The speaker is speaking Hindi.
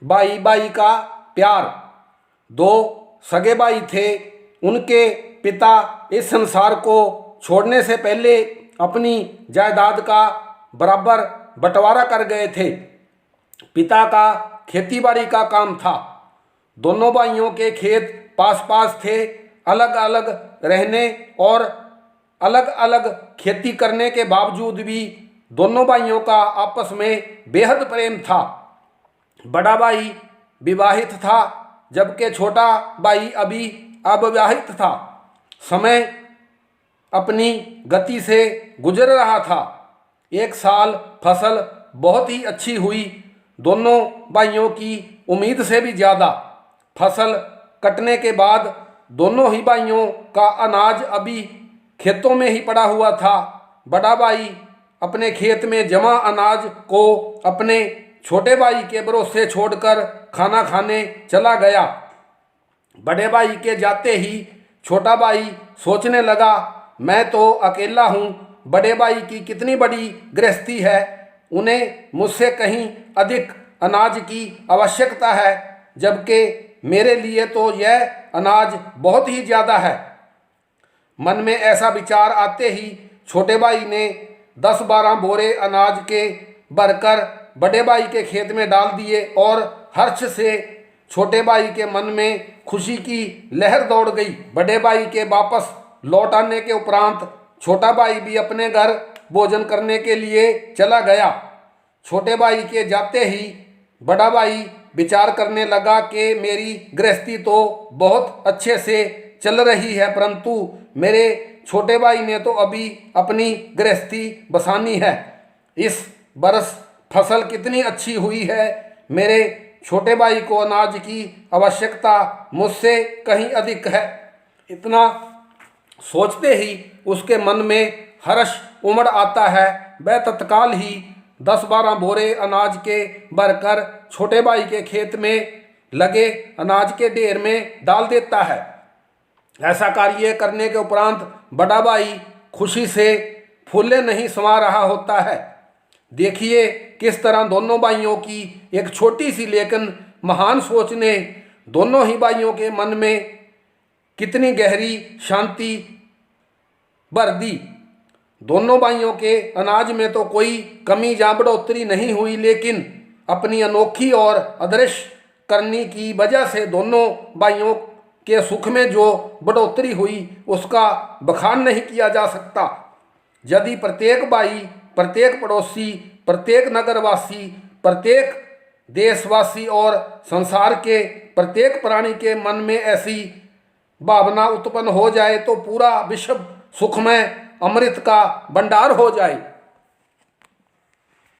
भाई भाई का प्यार। दो सगे भाई थे। उनके पिता इस संसार को छोड़ने से पहले अपनी जायदाद का बराबर बंटवारा कर गए थे। पिता का खेतीबाड़ी का काम था। दोनों भाइयों के खेत पास पास थे। अलग अलग रहने और अलग अलग खेती करने के बावजूद भी दोनों भाइयों का आपस में बेहद प्रेम था। बड़ा भाई विवाहित था, जबकि छोटा भाई अभी अविवाहित था। समय अपनी गति से गुजर रहा था। एक साल फसल बहुत ही अच्छी हुई, दोनों भाइयों की उम्मीद से भी ज़्यादा। फसल कटने के बाद दोनों ही भाइयों का अनाज अभी खेतों में ही पड़ा हुआ था। बड़ा भाई अपने खेत में जमा अनाज को अपने छोटे भाई के भरोसे छोड़कर खाना खाने चला गया। बड़े भाई के जाते ही छोटा भाई सोचने लगा, मैं तो अकेला हूँ, बड़े भाई की कितनी बड़ी गृहस्थी है, उन्हें मुझसे कहीं अधिक अनाज की आवश्यकता है, जबकि मेरे लिए तो यह अनाज बहुत ही ज़्यादा है। मन में ऐसा विचार आते ही छोटे भाई ने 10-12 बोरे अनाज के भरकर बड़े भाई के खेत में डाल दिए और हर्ष से छोटे भाई के मन में खुशी की लहर दौड़ गई। बड़े भाई के वापस लौट आने के उपरांत छोटा भाई भी अपने घर भोजन करने के लिए चला गया। छोटे भाई के जाते ही बड़ा भाई विचार करने लगा कि मेरी गृहस्थी तो बहुत अच्छे से चल रही है, परंतु मेरे छोटे भाई ने तो अभी अपनी गृहस्थी बसानी है। इस बरस फसल कितनी अच्छी हुई है, मेरे छोटे भाई को अनाज की आवश्यकता मुझसे कहीं अधिक है। इतना सोचते ही उसके मन में हर्ष उमड़ आता है। वह तत्काल ही 10-12 बोरे अनाज के भरकर छोटे भाई के खेत में लगे अनाज के ढेर में डाल देता है। ऐसा कार्य करने के उपरांत बड़ा भाई खुशी से फूले नहीं समा रहा होता है। देखिए किस तरह दोनों भाइयों की एक छोटी सी लेकिन महान सोच ने दोनों ही भाइयों के मन में कितनी गहरी शांति भर दी। दोनों भाइयों के अनाज में तो कोई कमी या बढ़ोतरी नहीं हुई, लेकिन अपनी अनोखी और अदृश्य करनी की वजह से दोनों भाइयों के सुख में जो बढ़ोतरी हुई उसका बखान नहीं किया जा सकता। यदि प्रत्येक भाई, प्रत्येक पड़ोसी, प्रत्येक नगरवासी, प्रत्येक देशवासी और संसार के प्रत्येक प्राणी के मन में ऐसी भावना उत्पन्न हो जाए तो पूरा विश्व सुखमय अमृत का भंडार हो जाए।